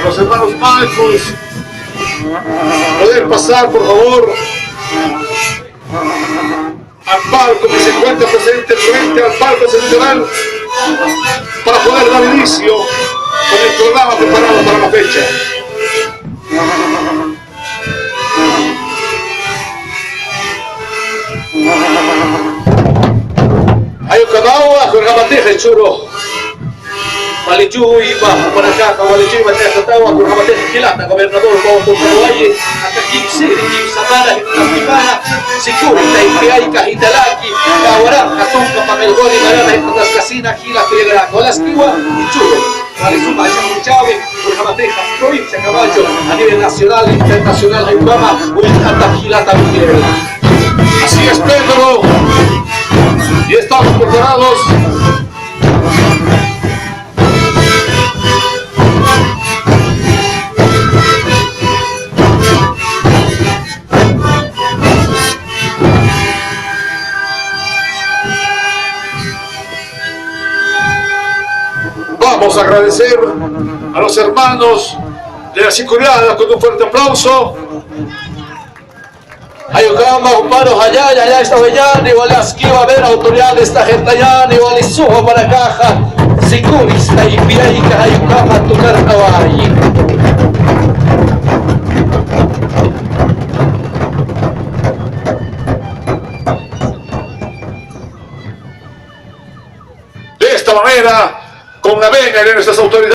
a los hermanos Marcos, poder pasar por favor al palco que se encuentra presente frente al palco central para poder dar inicio con el programa preparado para la fecha. Hay un canaua con Jamateja, churo. Malichuy, bajo para acá, Malichuy, Mateja, Tawa, con Jamateja, Quilata, gobernador, Bobo, Paraguay, hasta Kimsiri, Kimsamara, Kimsamara, Sikuri, Taipiay, Cajitalaki, Cahuarán, Catunca, Pamelgoni, Marana, Tascasina, Gila, Piedra, Colasquiwa y Churo. Valizuma, Chamuchave, con Jamateja, provincia de Caballo, a nivel nacional e internacional, de Ubama, Huitata, Gilata, Miguel. Así es, Pedro. Y estamos preparados. Vamos a agradecer a los hermanos de la Sicuriada con un fuerte aplauso. Ayucama, Uparos, allá está Bellán, igual aquí va a haber autoridades, esta gente allá, igual y sujo para caja, Sicurista y Piaica, Ayucama, Tucar Caballi. De esta manera, con la venia de nuestras autoridades.